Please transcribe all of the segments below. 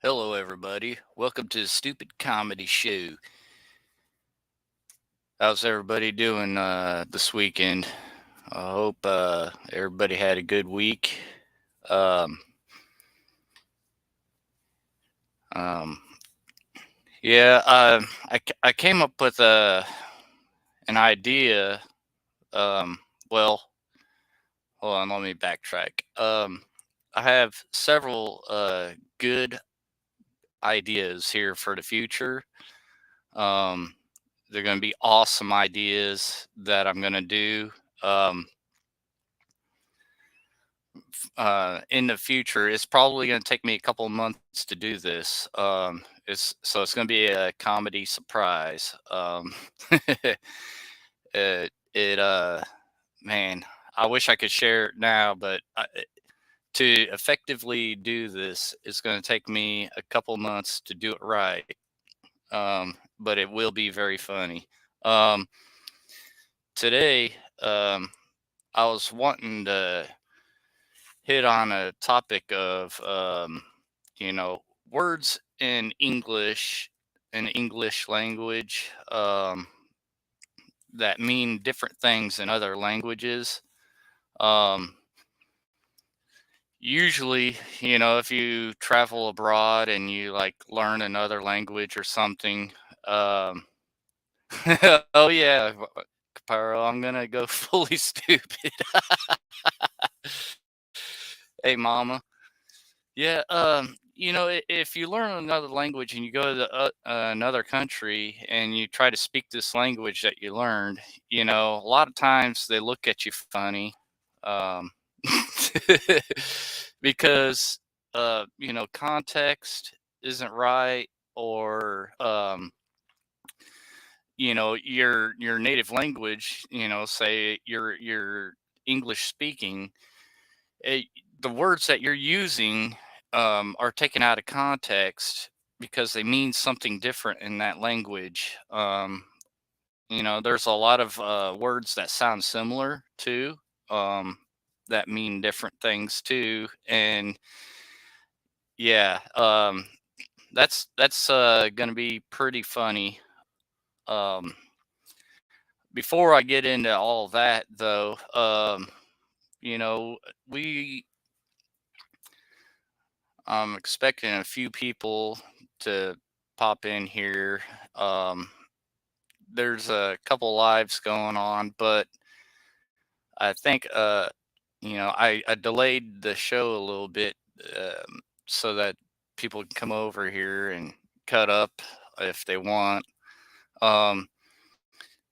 Hello, everybody. Welcome to the Stupid Comedy Show. How's everybody doing this weekend? I hope everybody had a good week. Um, um, yeah, I came up with an idea. Um, well, hold on, let me backtrack. I have several good ideas here for the future. Um, they're going to be awesome ideas that I'm going to do. Um, in the future. It's probably going to take me a couple of months to do this. It's going to be a comedy surprise. It man, I wish I could share it now, but to effectively do this, it's going to take me a couple months to do it right. But it will be very funny. Um, Today, I was wanting to hit on a topic of you know words in English language that mean different things in other languages. um Usually, if you travel abroad and you like learn another language or something. um oh yeah, Caparo, I'm gonna go fully stupid. Hey mama. Yeah, if you learn another language and you go to another country and you try to speak this language that you learned, a lot of times they look at you funny, um, because context isn't right, or your native language, say your English speaking, eh, the words that you're using are taken out of context because they mean something different in that language. There's a lot of words that sound similar too, um, that mean different things too, and yeah, that's going to be pretty funny. Um, Before I get into all that, though, you know, we I'm expecting a few people to pop in here. Um, there's a couple lives going on, but I think I delayed the show a little bit, so that people can come over here and cut up if they want. Um,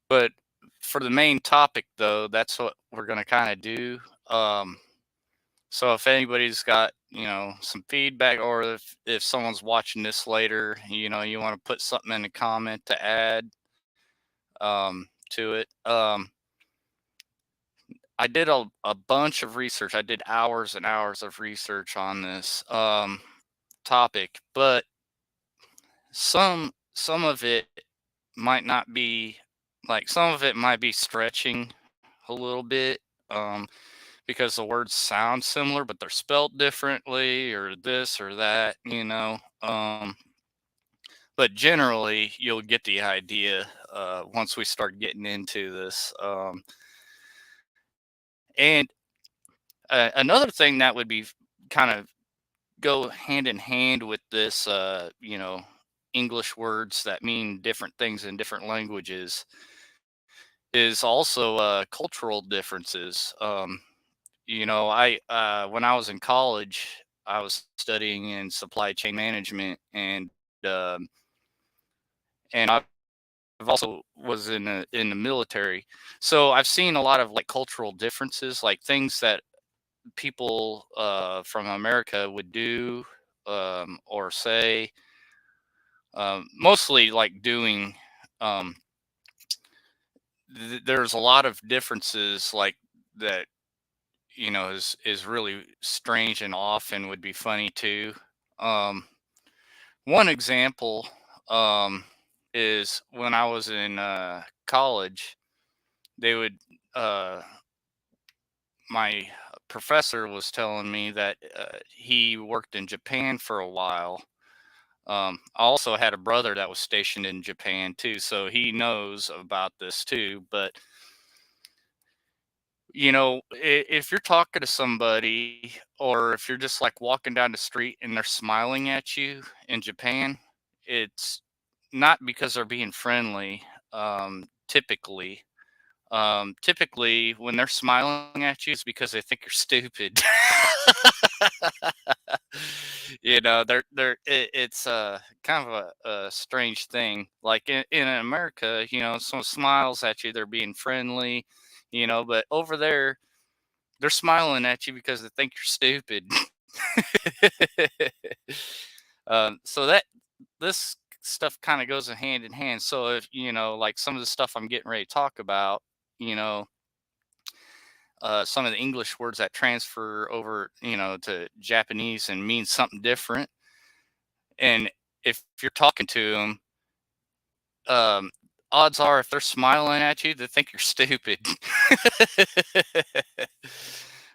but for the main topic, though, that's what we're gonna kind of do. Um, So if anybody's got, some feedback, or if someone's watching this later, you want to put something in the comment to add to it. I did a bunch of research. I did hours and hours of research on this topic, but some of it might not be, like, some of it might be stretching a little bit. Because the words sound similar, but they're spelled differently, or this or that, but generally, you'll get the idea once we start getting into this. And another thing that would be kind of go hand in hand with this, English words that mean different things in different languages, is also cultural differences. I When I was in college, I was studying in supply chain management, and I've also was in the military. So I've seen a lot of like cultural differences, like things that people from America would do or say. Mostly like doing. Um, there's a lot of differences like that. Is really strange and often would be funny too. Um, One example is when I was in college. They would uh, my professor was telling me that he worked in Japan for a while, I also had a brother that was stationed in Japan too, so he knows about this too. But if you're talking to somebody, or if you're just like walking down the street and they're smiling at you in Japan, it's not because they're being friendly. Typically, when they're smiling at you, it's because they think you're stupid. It's kind of a strange thing. Like in America, someone smiles at you, they're being friendly, but over there, they're smiling at you because they think you're stupid. So that this stuff kind of goes hand in hand. So if like some of the stuff I'm getting ready to talk about, you know, some of the English words that transfer over, to Japanese and mean something different. And if you're talking to them, um, odds are if they're smiling at you, they think you're stupid.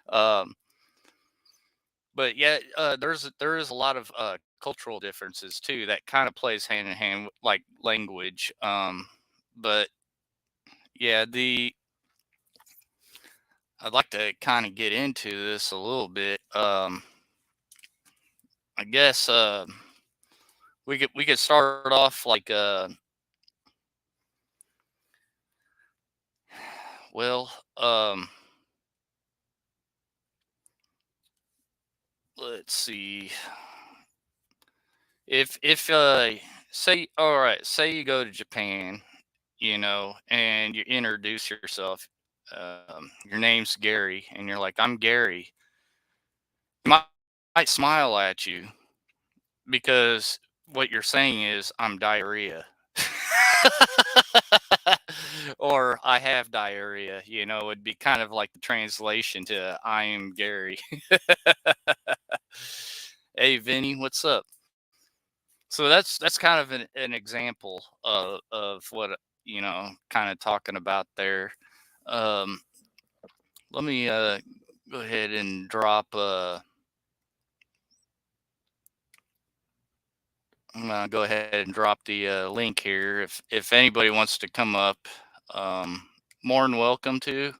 um, but yeah, there is a lot of cultural differences too that kind of plays hand in hand with like language. But yeah, the I'd like to kind of get into this a little bit. I guess we could start off like well let's see, if say all right, say you go to Japan, and you introduce yourself. Your name's Gary, and you're like, I'm Gary. Might smile at you because what you're saying is I'm diarrhea. Or I have diarrhea, would be kind of like the translation to I am Gary. Hey Vinny, what's up? So that's kind of an example of what kind of talking about there. Um, Let me go ahead and drop. I'm gonna go ahead and drop the link here. If anybody wants to come up, um, more than welcome to.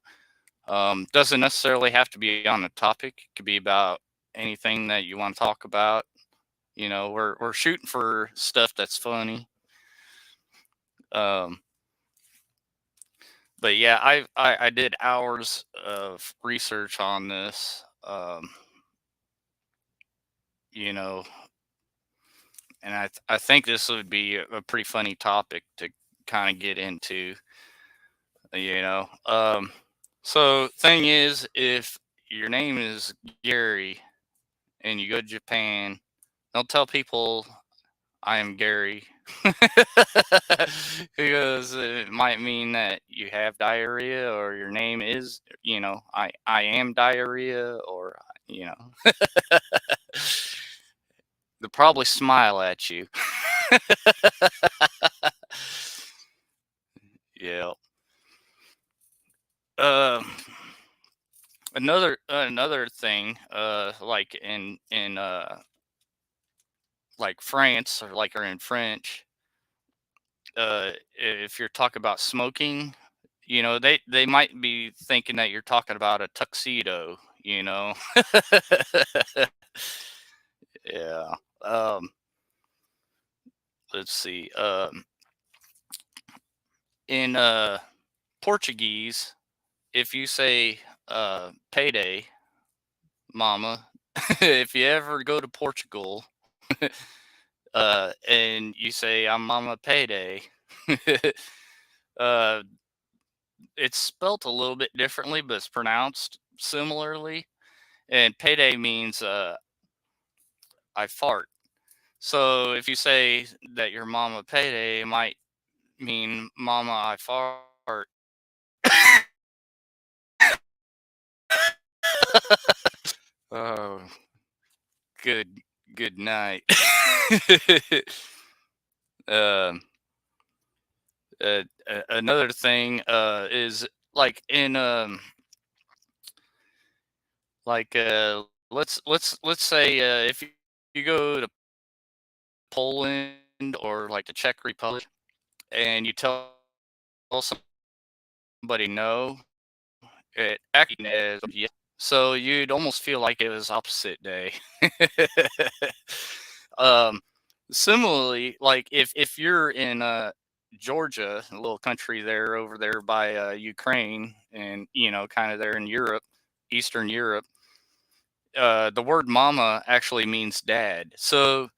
Doesn't necessarily have to be on the topic. It could be about anything that you want to talk about. We're shooting for stuff that's funny. Um, but yeah, I did hours of research on this. You know, and I think this would be a pretty funny topic to kind of get into. You know, so thing is, if your name is Gary and you go to Japan, don't tell people I am Gary. Because it might mean that you have diarrhea, or your name is, I am diarrhea, or, you know, they'll probably smile at you. Yeah. Um, another thing, like in like France, or in French, if you're talking about smoking, they might be thinking that you're talking about a tuxedo, Yeah. Um, let's see. In Portuguese, if you say payday, mama, if you ever go to Portugal, and you say I'm mama payday, uh, it's spelt a little bit differently, but it's pronounced similarly. And payday means I fart. So if you say that your mama payday, it might mean mama I fart. Oh, good good night. um, Another thing is like in like let's say if you go to Poland or like the Czech Republic, and you tell somebody no, it acting as yes. So you'd almost feel like it was opposite day. um, Similarly, like if you're in Georgia, a little country there over there by Ukraine, and kind of there in Europe, Eastern Europe, the word "mama" actually means dad. So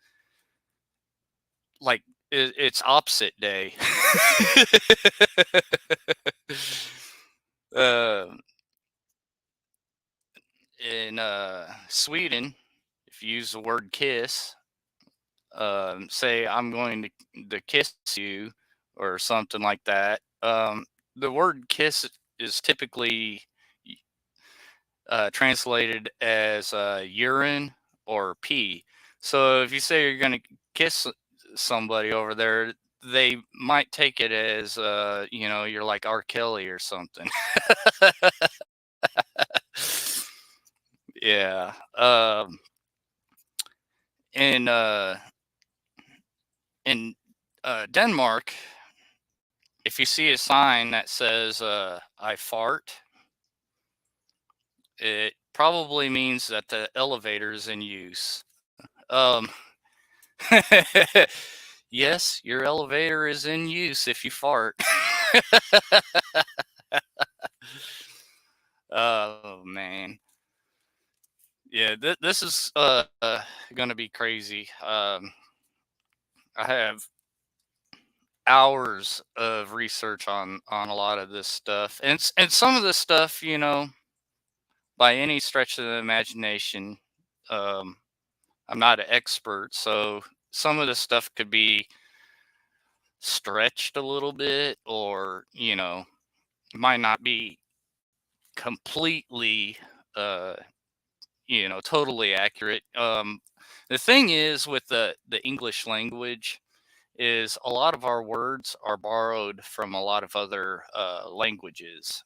like it's opposite day. uh, in Sweden, if you use the word kiss, say I'm going to kiss you or something like that. The word kiss is typically translated as urine or pee. So if you say you're going to kiss somebody over there, they might take it as you're like R. Kelly or something. Yeah. In uh, in Denmark, if you see a sign that says "I fart," it probably means that the elevator is in use. Um, yes, your elevator is in use if you fart. Oh man, yeah, this is gonna be crazy. I have hours of research on a lot of this stuff, and some of this stuff, by any stretch of the imagination, um, I'm not an expert, so some of this stuff could be stretched a little bit, or might not be completely uh totally accurate. The thing is with the English language is a lot of our words are borrowed from a lot of other languages,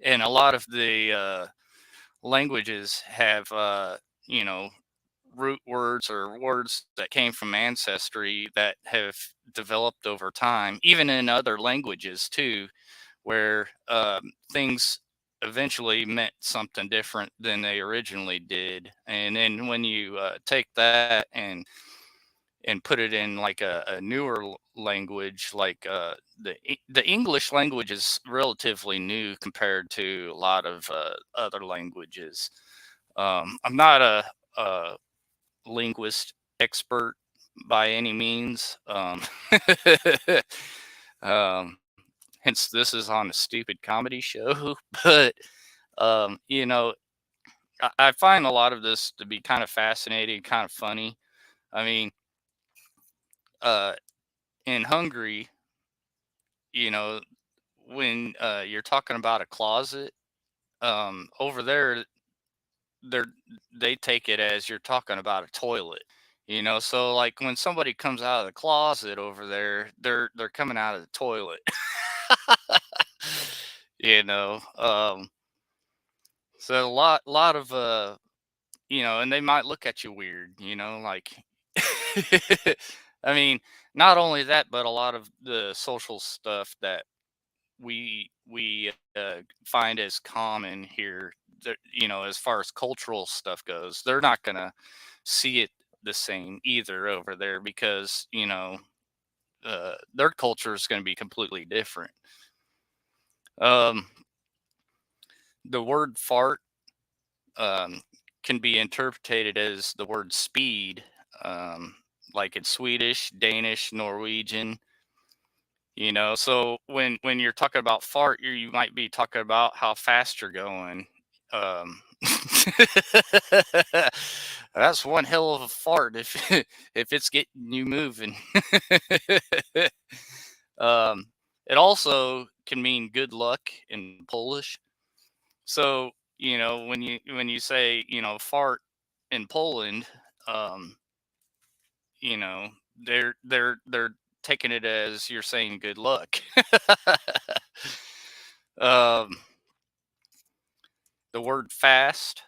and a lot of the languages have you know root words or words that came from ancestry that have developed over time, even in other languages too, where things eventually meant something different than they originally did. And then when you take that and put it in like a newer language, like the English language is relatively new compared to a lot of other languages. I'm not a linguist expert by any means. Um, Hence, this is on a stupid comedy show. But I find a lot of this to be kind of fascinating, kind of funny. I mean, uh, in Hungary, you know, when you're talking about a closet, over there, they're they take it as you're talking about a toilet. So like when somebody comes out of the closet over there, they're coming out of the toilet. So a lot of and they might look at you weird, like I mean, not only that, but a lot of the social stuff that we find as common here, as far as cultural stuff goes, they're not gonna see it the same either over there, because their culture is going to be completely different. Um, the word fart um, can be interpreted as the word speed, um, like in Swedish, Danish, Norwegian. So when you're talking about fart, you might be talking about how fast you're going. Um, that's one hell of a fart if if it's getting you moving. um, it also can mean good luck in Polish. So when you say fart in Poland, um, you know they're taking it as you're saying good luck. um, the word fast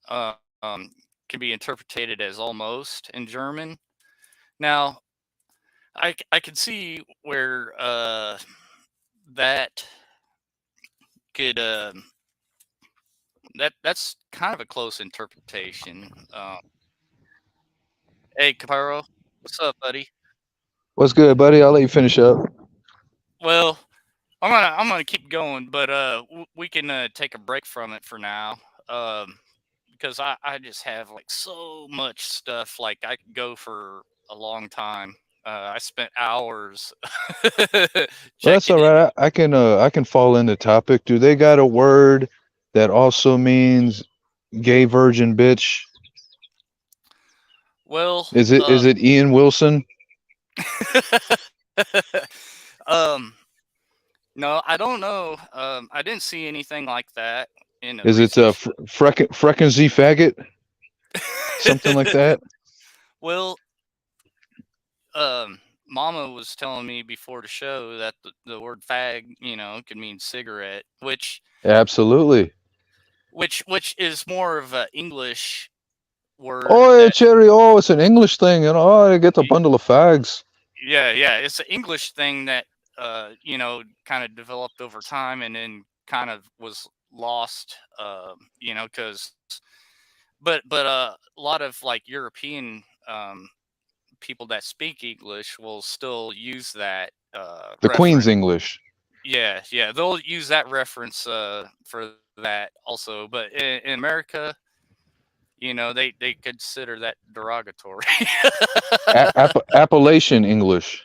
uh, um, can be interpreted as almost in German. Now, I can see where that could that's kind of a close interpretation. Hey, Caparo, what's up, buddy? What's good, buddy? I'll let you finish up. Well, I'm gonna keep going, but we can take a break from it for now. Because I just have like so much stuff. Like I could go for a long time. I spent hours Well, that's checking all in. right. I can fall into topic. Do they got a word that also means gay virgin bitch? Well, Is it Ian Wilson? um, no, I don't know. I didn't see anything like that in the Is it research. frecken Z faggot? Something like that? Well, Mama was telling me before the show that the word fag, could mean cigarette, Absolutely. which is more of a English word Oh, that Cherry. Oh, it's an English thing. Oh, I get a bundle of fags. yeah, it's an English thing that kind of developed over time and then kind of was lost, because but a lot of like European people that speak English will still use that The Queen's reference. English. Yeah, they'll use that reference for that also. But in America, they consider that derogatory. Appalachian English.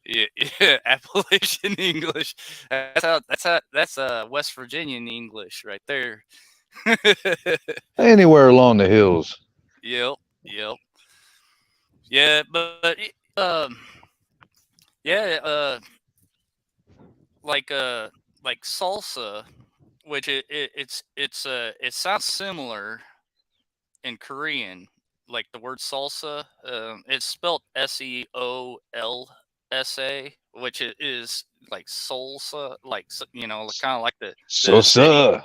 Yeah, yeah, Appalachian English. That's West Virginian English right there. Anywhere along the hills. Yep, yep, yeah, but yeah, like like salsa, which it sounds similar in Korean, like the word salsa. It's spelled Seolsa, which is like salsa, like kind of like So, the city, sir.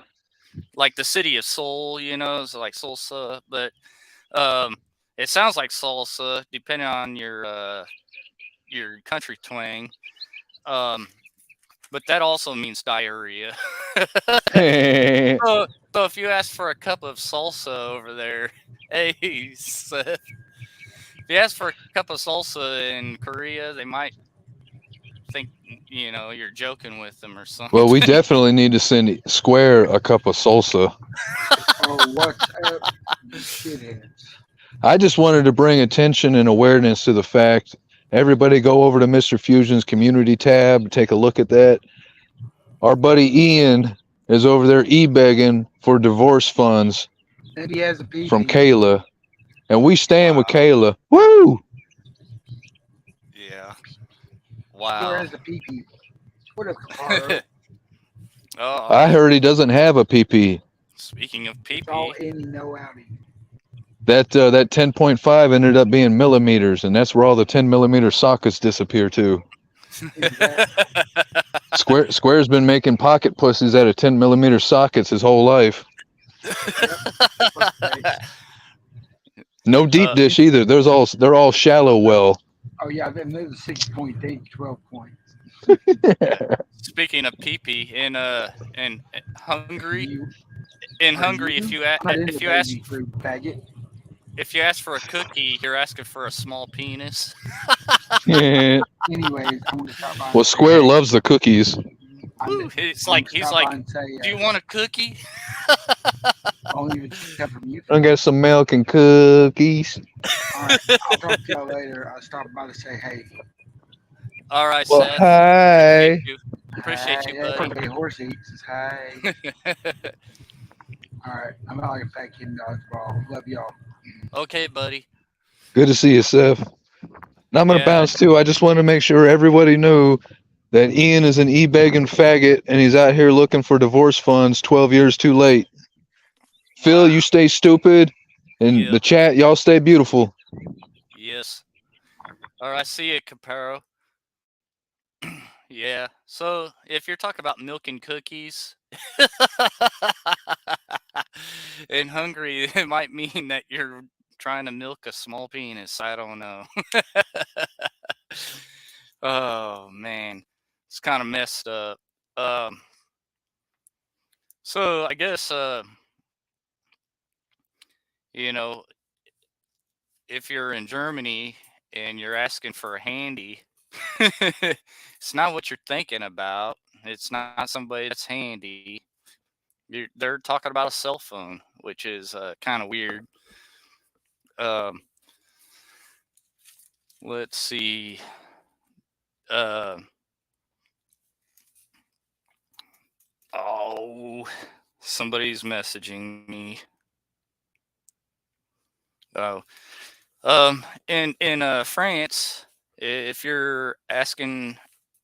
like the city of Seoul. It's like salsa, but um, it sounds like salsa depending on your country twang. Um, but that also means diarrhea. So, so if you ask for a cup of salsa over there, hey Seth, if you ask for a cup of salsa in Korea, they might think you're joking with them or Well, we something. definitely need to send Square a cup of salsa. Oh, what's up, you shitheads? I just wanted to bring attention and awareness to the fact everybody go over to Mr. Fusion's community tab, take a look at that. Our buddy Ian is over there e-begging for divorce funds And he has a from PP. Kayla, and we stand with Wow. Kayla. Woo! Yeah. Square Wow. has a PP. What up, Caparo? I Oh, heard he doesn't have a PP. speaking of It's all pee. any, no outie. That 10.5 ended up being millimeters, and that's where all the 10 millimeter sockets disappear to. Exactly. Square's been making pocket pussies out of 10 millimeter sockets his whole life. Yep. Fuck face. No deep uh, dish either. They're all shallow well. Oh, yeah, I've been moving 6 point, they 12 point. yeah. Speaking of pee, in Hungary, You, in are Hungary, you? I'm not if into you ask baby fruit, faggot. if you ask for a cookie, you're asking for a small penis. Well, Anyways, I'm going to stop by and say, Square hey, loves the cookies. I'm, Woo, it's I'm going like to he's stop by like, and say, "Do you want a cookie?" only if it's except from you, I faggot. got some milk and cookies. All right, I'll talk to y'all later. I'll stop by to say, hey, All right, Well, Seth. hi. Appreciate you, hey, that's buddy. what a horse eats. Is hey. All right, I'm out like a fat kid in dodgeball. Love y'all. Okay, buddy. Good to see you, Seth. Now I'm gonna Yeah, bounce too. I just want to make sure everybody knew that Ian is an e-begging faggot and he's out here looking for divorce funds 12 years too late. Phil, wow. you stay stupid. And Yep. the chat, y'all stay beautiful. Yes. All right. See you, Caparo. Yeah. So if you're talking about milk and cookies and hungry, it might mean that you're trying to milk a small penis. I don't know. Oh man, it's kind of messed up. Um, so I guess you know, if you're in Germany and you're asking for a handy, it's not what you're thinking about. It's not somebody that's handy. They're talking about a cell phone, which is kind of weird. Um, let's see. Uh, oh, somebody's messaging me. Oh, in France, if you're asking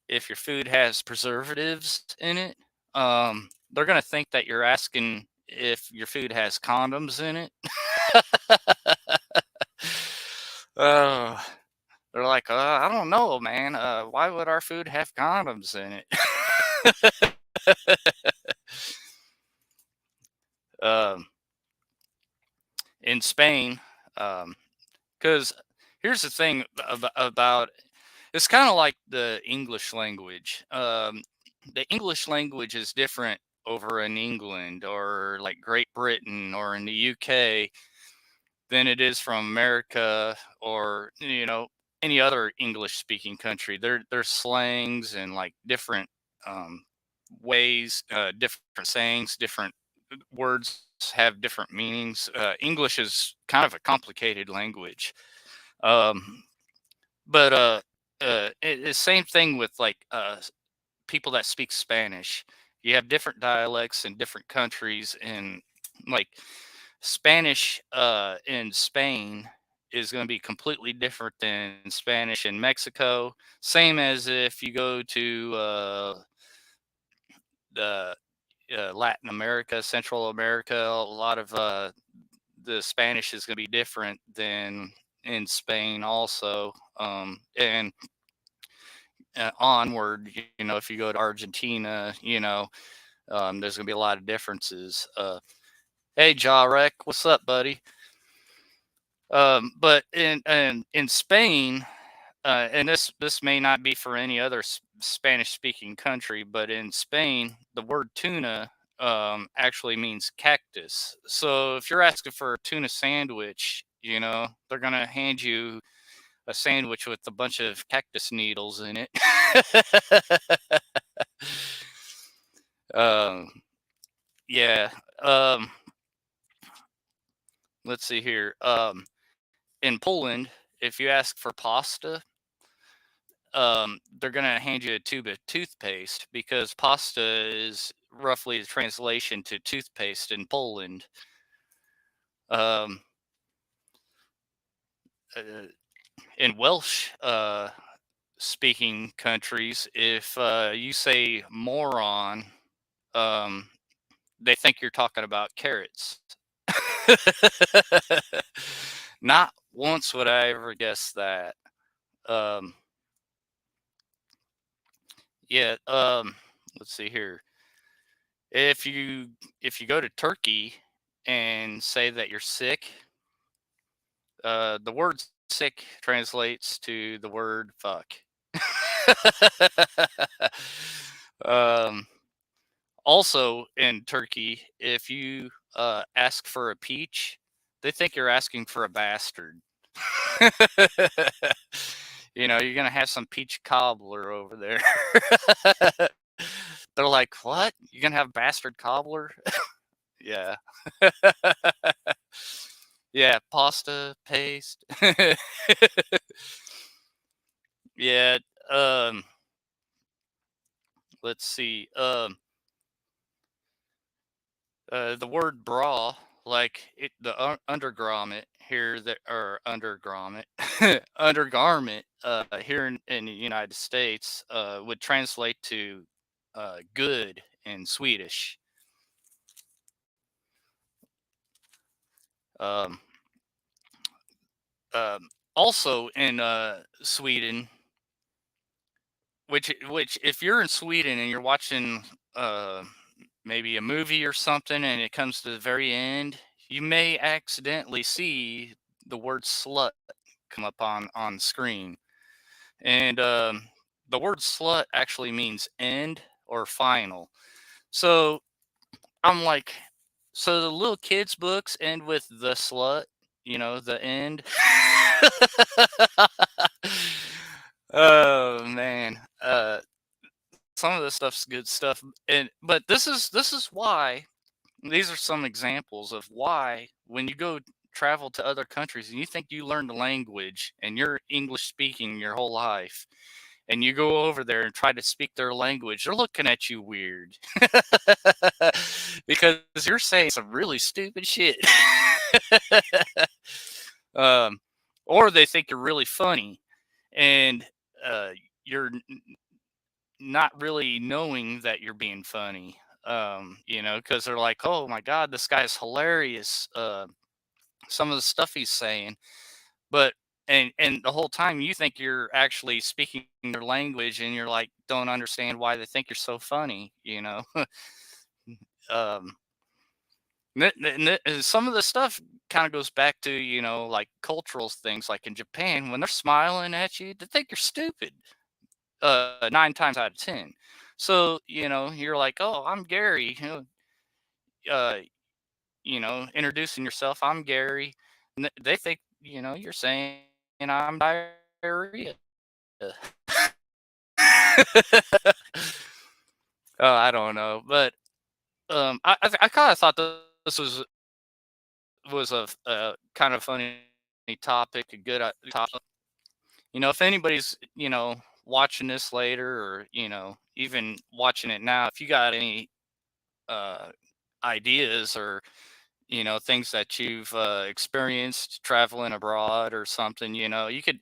if your food has preservatives in it, they're gonna think that you're asking if your food has condoms in it. Oh, they're like, I don't know, man. Why would our food have condoms in it? um, in Spain, because here's the thing about it's kind of like the English language. The English language is different over in England or like Great Britain or in the UK than it is from America or any other English speaking country. There's slangs and like different um, ways, different sayings, different words have different meanings. English is kind of a complicated language. Um, but same thing with like people that speak Spanish. You have different dialects in different countries, and like Spanish in Spain is going to be completely different than Spanish in Mexico. Same as if you go to the Latin America, Central America, a lot of the Spanish is going to be different than in Spain also. And onward, if you go to Argentina, there's going to be a lot of differences. Hey, Jarek, what's up, buddy? But in Spain, and this may not be for any other Spanish speaking country, but in Spain, the word tuna actually means cactus. So if you're asking for a tuna sandwich, they're gonna hand you a sandwich with a bunch of cactus needles in it. um, yeah. Um, let's see here. In Poland, if you ask for pasta, they're gonna hand you a tube of toothpaste because pasta is roughly the translation to toothpaste in Poland. Um, uh, in Welsh speaking countries, if you say moron, um, they think you're talking about carrots. Not once would I ever guess that. Um, yeah. Let's see here. If you go to Turkey and say that you're sick, the word sick translates to the word fuck. um, Also in Turkey, if you ask for a peach, they think you're asking for a bastard. You're gonna have some peach cobbler over there. They're like, "What? You're gonna have bastard cobbler?" Yeah. Yeah, pasta, paste. Yeah, um, let's see. The word bra, like the undergarment here that or undergarment, undergarment here in the United States would translate to good in Swedish. Um, Also in Sweden, which if you're in Sweden and you're watching maybe a movie or something and it comes to the very end, you may accidentally see the word slut come up on screen, and the word slut actually means end or final. So I'm like, so the little kids' books end with the slut, the end. Oh man, some of this stuff's good stuff, and but this is why these are some examples of why when you go travel to other countries and you think you learn the language and you're English speaking your whole life, and you go over there and try to speak their language, they're looking at you weird because you're saying some really stupid shit. um, or they think you're really funny, and you're not really knowing that you're being funny. Because they're like, "Oh my God, this guy's hilarious." Some of the stuff he's saying, but and the whole time you think you're actually speaking their language, and you're like, don't understand why they think you're so funny. um, some of the stuff kind of goes back to like cultural things, like in Japan when they're smiling at you, they think you're stupid. 9 times out of 10. So you're like, oh, I'm Gary. Uh, introducing yourself. I'm Gary. And they think you're saying I'm diarrhea. I don't know, but I kind of thought this was a kind of funny topic, a good topic. If anybody's watching this later, or even watching it now, if you got any uh, ideas, or things that you've experienced traveling abroad or something, you could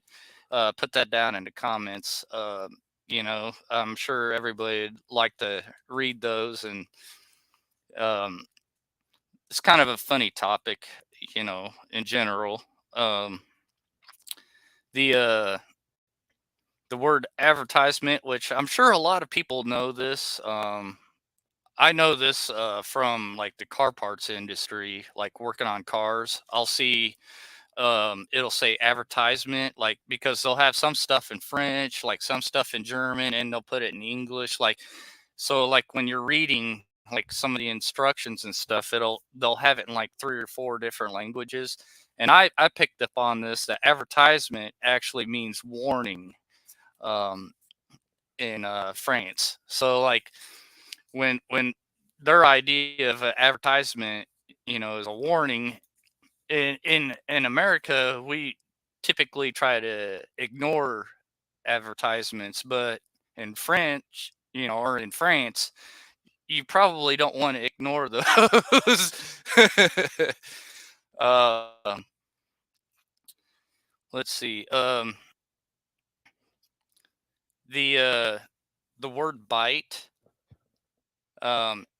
put that down in the comments. I'm sure everybody would like to read those, and um, it's kind of a funny topic, in general. Um, the the word advertisement, which I'm sure a lot of people know this. I know this from like the car parts industry, like working on cars. I'll see it'll say advertisement, like, because they'll have some stuff in French, like some stuff in German, and they'll put it in English, like, so like when you're reading like some of the instructions and stuff, they'll have it in like 3 or 4 different languages. And I picked up on this, that advertisement actually means warning um in France. So like when their idea of an advertisement is a warning, in America, we typically try to ignore advertisements, but in French, or in France, you probably don't want to ignore those. um, let's see. The the word bite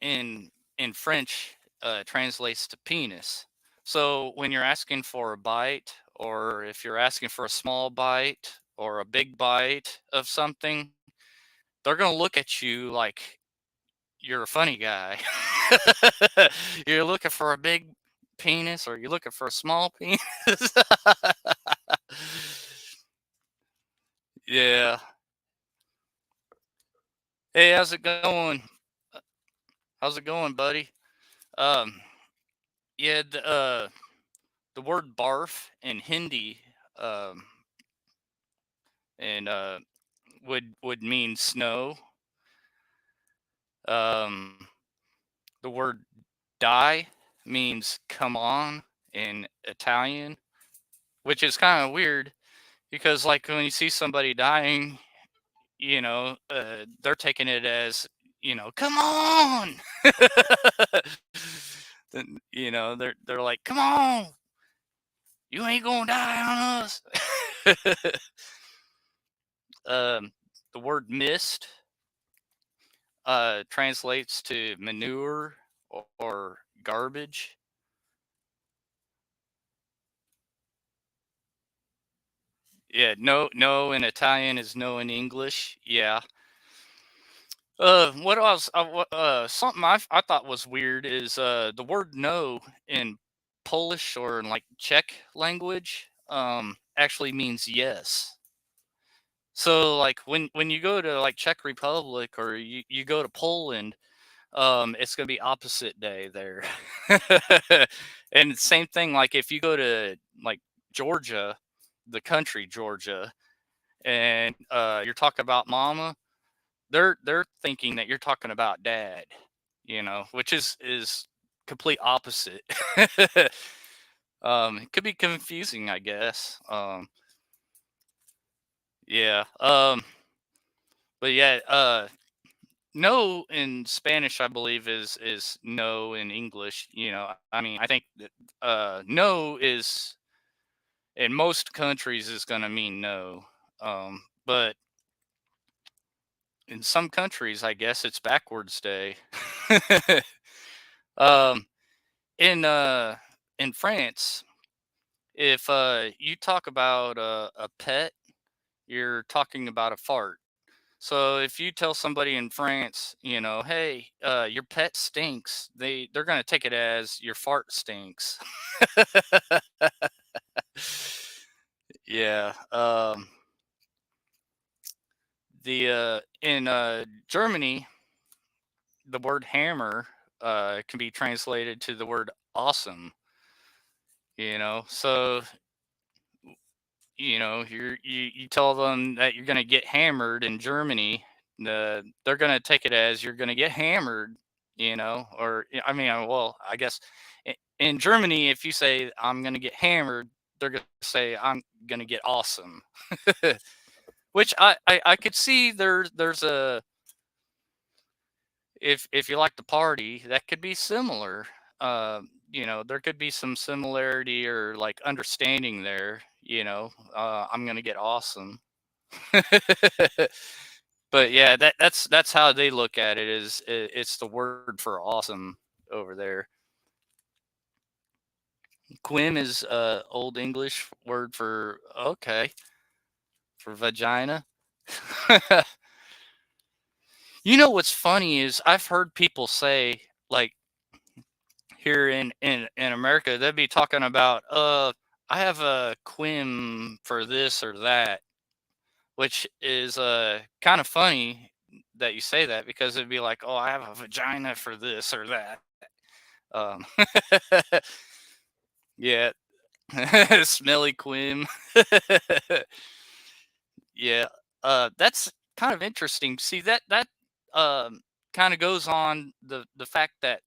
in French translates to penis. So when you're asking for a bite, or if you're asking for a small bite or a big bite of something, they're gonna look at you like you're a funny guy. You're looking for a big penis, or you're looking for a small penis. Yeah. Hey, how's it going? Uh, How's it going, buddy? Um, yeah, the word barf in Hindi um, and would mean snow. Um, the word die means come on in Italian, which is kind of weird because like when you see somebody dying, they're taking it as come on. Then they're like, come on, you ain't gonna die on us. um, the word mist translates to manure or garbage. Yeah, no, no in Italian is no in English. Yeah. What else? Something I thought was weird is the word no in Polish or in like Czech language actually means yes. So like when you go to like Czech Republic or you go to Poland, it's gonna be opposite day there. And same thing, like if you go to like Georgia, the country Georgia, and you're talking about mama, they're thinking that you're talking about dad, which is complete opposite. It could be confusing, I guess. Yeah. But yeah, no in Spanish, I believe, is no in English. I mean, I think that no is in most countries is going to mean no. But in some countries, I guess it's backwards day. um, in France, if you talk about a pet, you're talking about a fart. So if you tell somebody in France, hey, your pet stinks, they're gonna take it as your fart stinks. Yeah. The in Germany, the word hammer can be translated to the word awesome. So you tell them that you're gonna get hammered in Germany, they're gonna take it as you're gonna get hammered, or I mean, well, I guess in Germany, if you say I'm gonna get hammered, they're gonna say I'm gonna get awesome, which I could see there's a if you like to party, that could be similar. There could be some similarity or like understanding there. I'm gonna get awesome. But yeah, that's how they look at it. It's the word for awesome over there. Quim is old English word for okay, for vagina. What's funny is I've heard people say, like, here in America, they'd be talking about I have a quim for this or that, which is kind of funny that you say that, because it'd be like, oh, I have a vagina for this or that. Um, yeah, smelly quim. Yeah, that's kind of interesting. See, that um, kind of goes on the fact that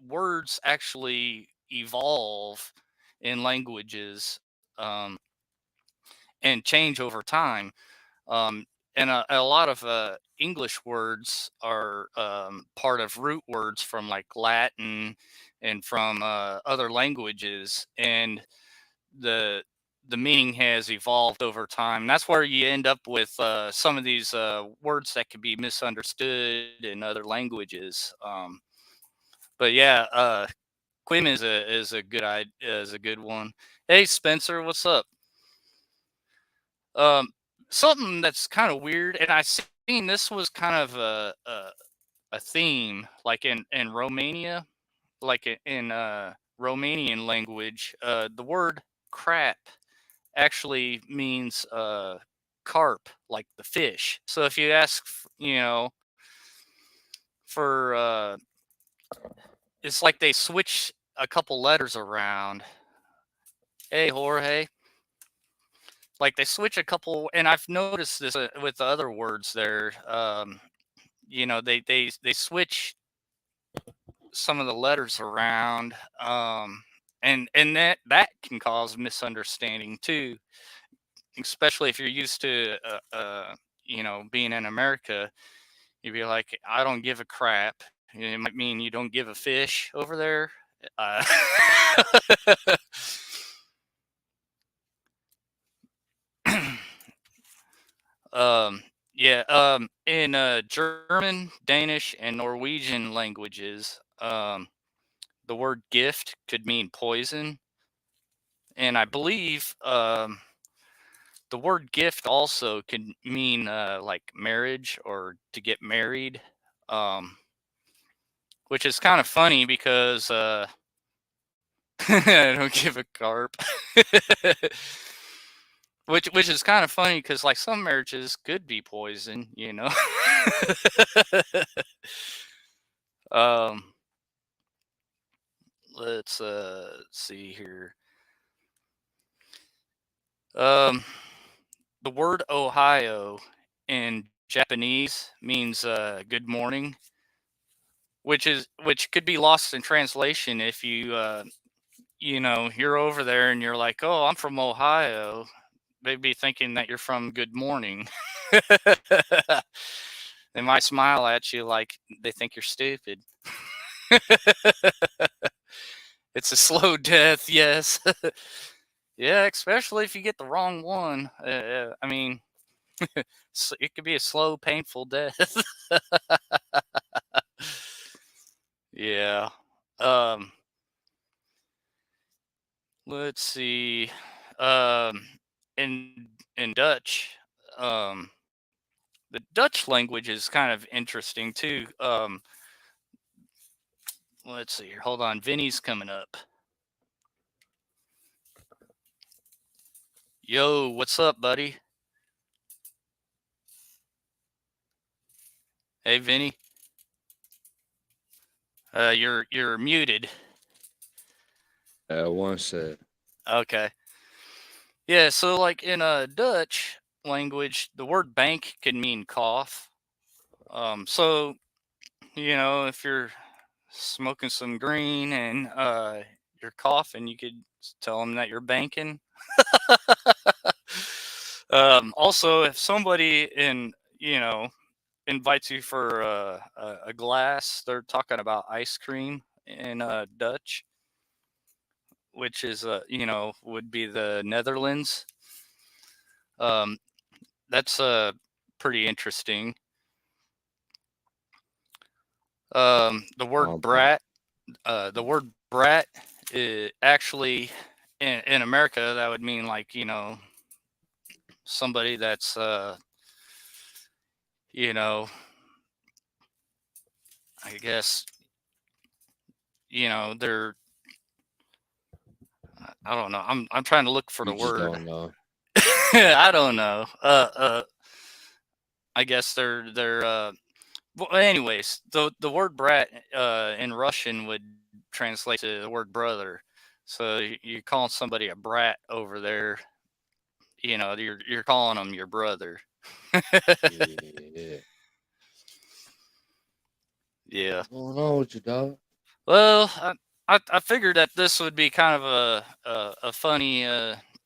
words actually evolve in languages, and change over time. Um, and a lot of English words are part of root words from like Latin and from other languages, and the the meaning has evolved over time. That's where you end up with some of these words that can be misunderstood in other languages. But yeah, Quim is a good one. Hey Spencer, what's up? Um, Something that's kind of weird, and I seen this was kind of a theme, like in Romania, like in Romanian language, the word crap actually means carp, like the fish. So if you ask, for it's like they switch a couple letters around. Hey Jorge, like they switch a couple, and I've noticed this with the other words there. They switch some of the letters around, and that can cause misunderstanding too, especially if you're used to being in America. You'd be like, I don't give a crap. It might mean you don't give a fish over there. uh, Um, yeah, in German, Danish, and Norwegian languages, the word gift could mean poison. And I believe the word gift also could mean like marriage or to get married, um, which is kind of funny because I don't give a carp. Which is kind of funny because like some marriages could be poison, you know. um, let's see here. Um, the word Ohio in Japanese means good morning, which could be lost in translation if you're over there and you're like, oh, I'm from Ohio. They'd be thinking that you're from Good Morning. They might smile at you like they think you're stupid. It's a slow death, yes. Yeah, especially if you get the wrong one. I mean, it could be a slow, painful death. Yeah. Um, let's see. Um, in Dutch, um, the Dutch language is kind of interesting too. Let's see here. Hold on. Vinny's coming up. Yo, what's up, buddy? Hey, Vinny. You're muted. One set. Okay. Yeah. So, like in Dutch language, the word bank can mean cough. So if you're smoking some green and you're coughing, you could tell them that you're banking. Also, if somebody invites you for a glass, they're talking about ice cream in Dutch, which is would be the Netherlands. Um, that's pretty interesting. The word Okay. brat, actually in America that would mean like somebody that's you know I guess they're I don't know. I'm trying to look for the You just word. don't know. I don't know. I guess they're well, anyways, the word brat in Russian would translate to the word brother. So you're calling somebody a brat over there, you're calling them your brother. Yeah. Yeah. What's going on with you, dog? Well, I figured that this would be kind of a funny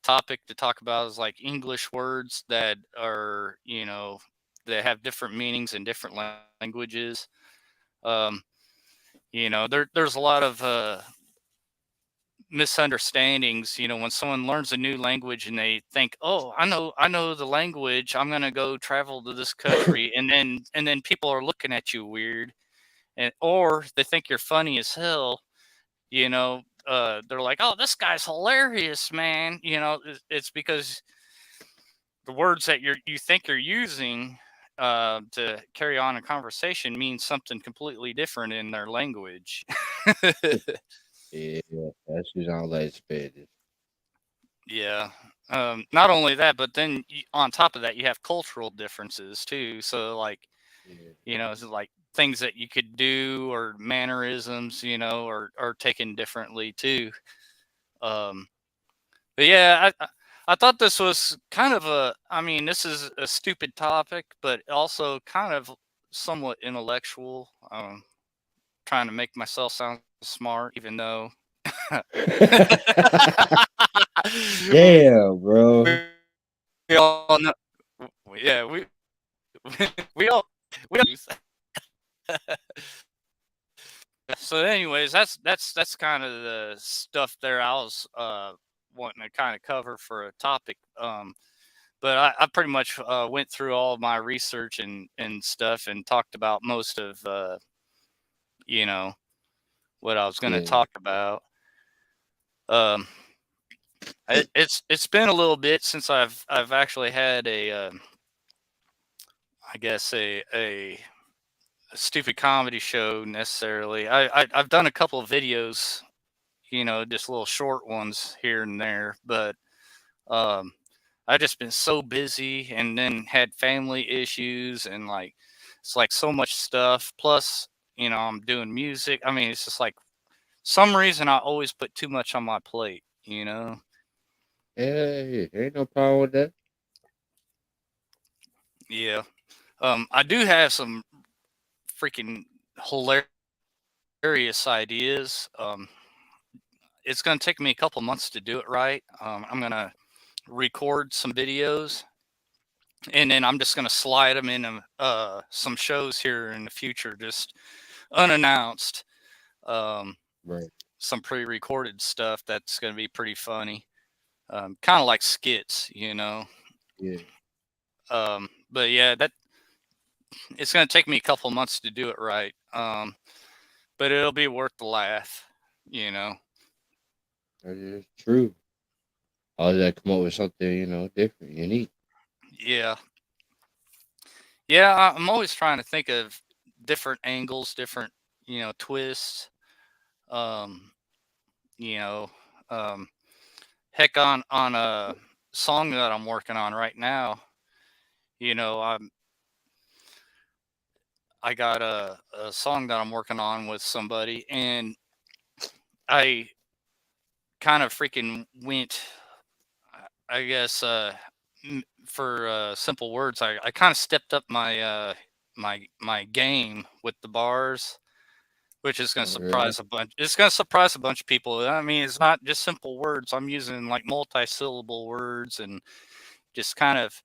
topic to talk about is like English words that are that have different meanings in different languages. Um, there's a lot of misunderstandings. When someone learns a new language and they think, oh, I know the language, I'm gonna go travel to this country, and then people are looking at you weird, and or they think you're funny as hell. They're like, oh, this guy's hilarious, man. It's because the words that you think you're using to carry on a conversation means something completely different in their language. Yeah, that's just unexpected. Yeah. Not only that, but then on top of that, you have cultural differences too. So, like, Yeah, it's like things that you could do or mannerisms, are taken differently too. Um, but yeah, I thought this was kind of I mean, this is a stupid topic, but also kind of somewhat intellectual. Trying to make myself sound smart, even though damn, bro. we all know, yeah, we all use that. So, anyways, that's kind of the stuff there. I was wanting to kind of cover for a topic. But I pretty much went through all of my research and stuff and talked about most of you know what I was going to Yeah, talk about. Um, it's been a little bit since I've actually had I guess a stupid comedy show necessarily. I've done a couple of videos, just little short ones here and there. But um, I just been so busy, and then had family issues, and like it's like so much stuff. Plus, I'm doing music. I mean, it's just like some reason I always put too much on my plate. Yeah, ain't no problem with that. Yeah. I do have some freaking hilarious ideas. It's going to take me a couple months to do it right. I'm going to record some videos, and then I'm just going to slide them in some shows here in the future, just unannounced. Um, Right. some pre-recorded stuff that's going to be pretty funny, kind of like skits. Yeah. But yeah, that it's going to take me a couple months to do it right. But it'll be worth the laugh, you know. That is true. I was come up with something, different, unique. Yeah. Yeah, I'm always trying to think of different angles, different, twists. Um, you know, um, heck on a song that I'm working on right now, you know, I'm I got a song that I'm working on with somebody, and I kind of freaking went, I guess, for simple words, I kind of stepped up my game with the bars, which is going to Oh, really? surprise a bunch. It's going to surprise a bunch of people. I mean, it's not just simple words. I'm using like multi-syllable words, and just kind of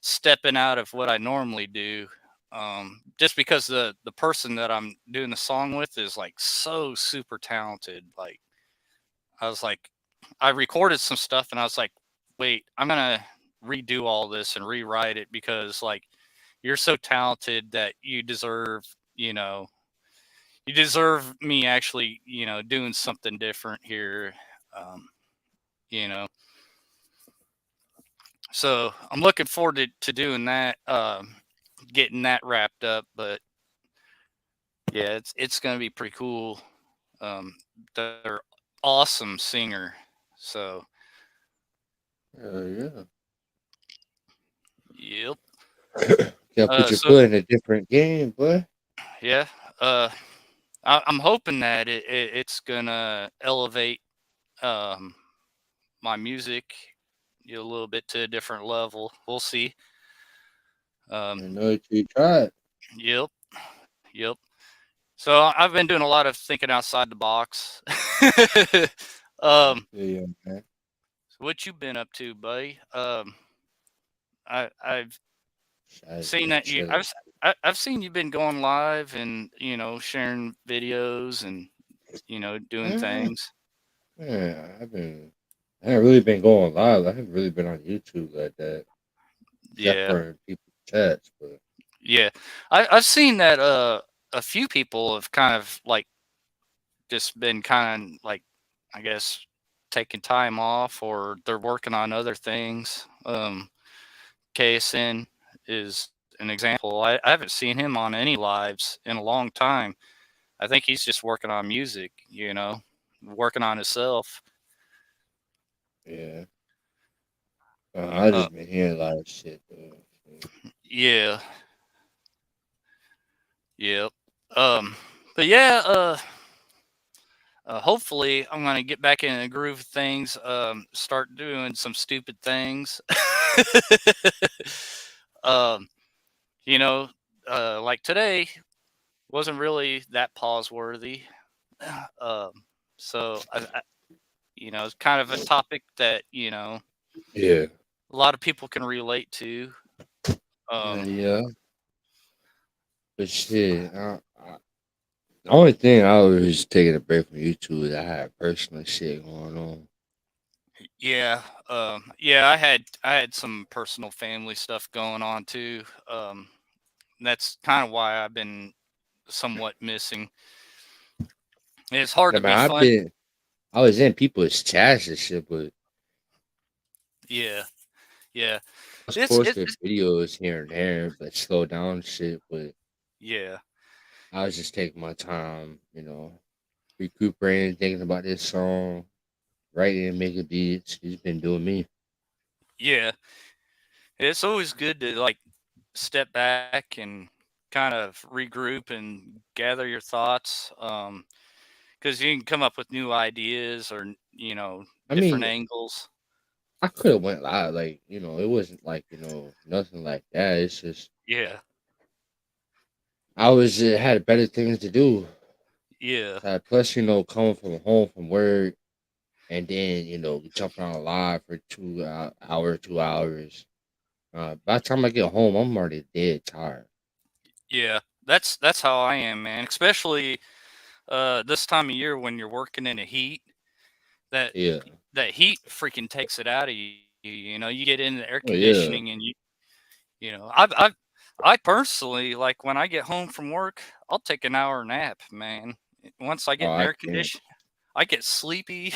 stepping out of what I normally do. Just because the person that I'm doing the song with is like so super talented. Like I was like, I recorded some stuff, and I was like, wait, I'm gonna redo all this and rewrite it, because like you're so talented that you deserve me actually, doing something different here. Um, you know, so I'm looking forward to doing that, getting that wrapped up. But yeah, it's gonna be pretty cool. They're awesome singer. So Yeah. yep. Gotta put your So foot in a different game, boy. yeah. Uh, I'm hoping that it's gonna elevate um, my music, a little bit to a different level. We'll see. I Um, know you tried. yep, yep. So I've been doing a lot of thinking outside the box. Yeah, man. So what you been up to, buddy? I've I was seen just that chilling. I've seen you've been going live, and sharing videos, and doing Ah, things. man, I haven't really been going live. I haven't really been on YouTube like that, except Yeah, for in people's chats. But yeah. I've seen that a few people have kind of like just been kind of like, I guess, taking time off, or they're working on other things. KSN is an example. I haven't seen him on any lives in a long time. I think he's just working on music, working on himself. yeah, I Uh, just been hearing a lot of shit though. So, yeah, yep. But yeah, hopefully I'm gonna get back in the groove of things. Start doing some stupid things. um, you know, like today wasn't really that pause worthy. Um, so it's kind of a topic that yeah, a lot of people can relate to. yeah, Um, yeah. But shit, the only thing I was taking a break from YouTube is I had personal shit going on. yeah, yeah. I had some personal family stuff going on too. That's kind of why I've been somewhat missing. It's hard I to mean, be fun. I was in people's chats and shit, but Yeah, yeah. I was It's posting videos here and there, but slow down shit. But yeah, I was just taking my time. recuperating, thinking about this song, writing and making beats. He's been doing me. Yeah, it's always good to like step back and kind of regroup and gather your thoughts. Because you can come up with new ideas or I different mean, angles. I could have went live, like it wasn't like nothing like that. It's just Yeah, I was had better things to do. yeah, Plus, coming from home from work and then jumping on live for 2 hours. By the time I get home, I'm already dead tired. yeah. That's how I am, man. Especially this time of year when you're working in the heat. That Yeah. that heat freaking takes it out of you. You know, you get in the air Oh yeah. conditioning and I personally like when I get home from work, I'll take an hour nap, man. Once I Oh, get in I air can't. conditioning, I get sleepy.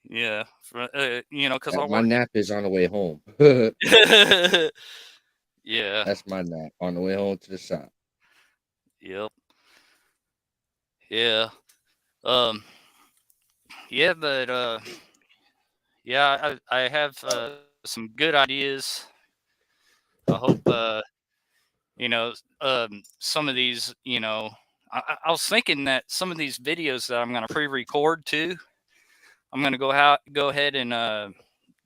Yeah, because I My work. nap is on the way home. Yeah. That's my nap on the way home to the shop. Yep. Yeah. Um. Yeah, but yeah, I have some good ideas. I hope some of these. I was thinking that some of these videos that I'm gonna pre-record too. I'm gonna go ahead and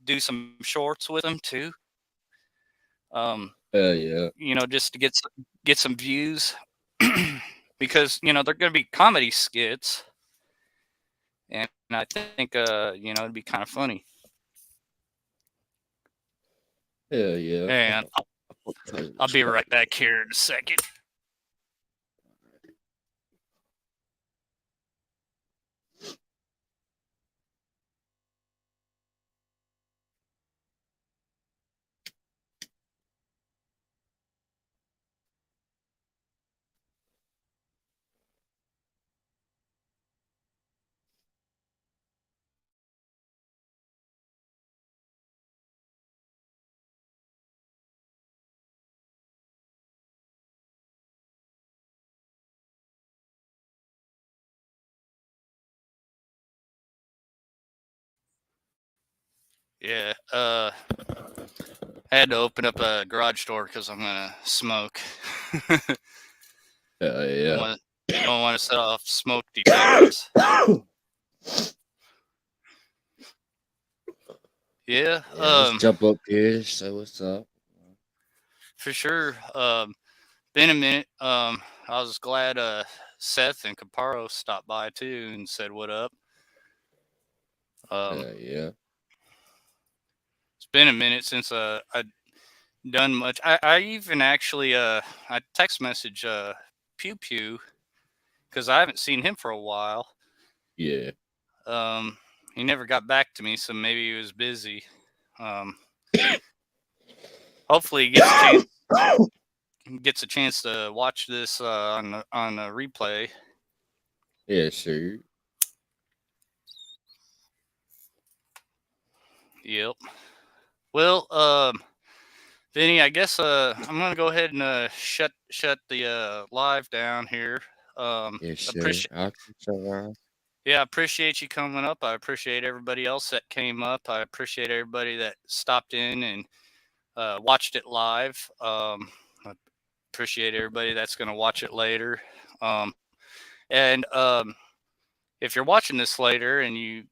do some shorts with them too. Hell yeah. Just to get some views because they're gonna be comedy skits, and I think it'd be kind of funny. Hell yeah. And I'll tell you I'll this be stuff. right back here in a second. Yeah. I had to open up a garage door because I'm gonna smoke. Hell don't yeah. want don't want to set off smoke detectors. Yeah. Yeah, let's jump up here. Say what's up. For sure. Been a minute. I was glad Seth and Caparo stopped by too and said what up. Um, Yeah. it's been a minute since I done much. I even actually I text message Pew Pew because I haven't seen him for a while. Yeah. Um, he never got back to me, so maybe he was busy. Um, hopefully he gets a chance to watch this on a replay. Yeah, sure. Yep. Well, Vinny, I guess I'm gonna go ahead and shut the live down here. Yeah, sure. Appreciate I'll keep you around. Yeah, I appreciate you coming up. I appreciate everybody else that came up. I appreciate everybody that stopped in and watched it live. I appreciate everybody that's gonna watch it later. And if you're watching this later and you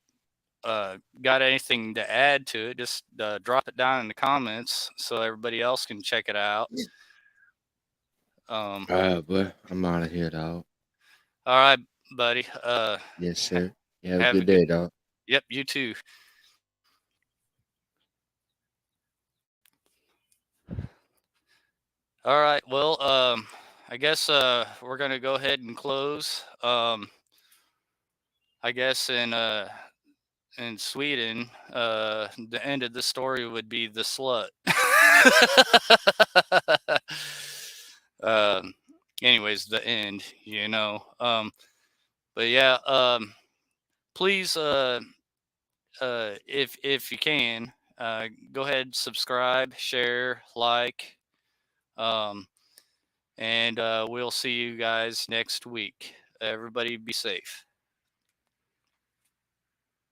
got anything to add to it, just drop it down in the comments so everybody else can check it out. Um, All right, but I'm out of here, dog. all right, buddy. Yes, sir. You have a Have a good good. day, dog. Yep, you too. All right. Well, I guess we're gonna go ahead and close. I guess in Sweden, the end of the story would be the slut. um, anyways, the end. But yeah. Please, if you can, go ahead, subscribe, share, like. Um, And we'll see you guys next week. Everybody be safe.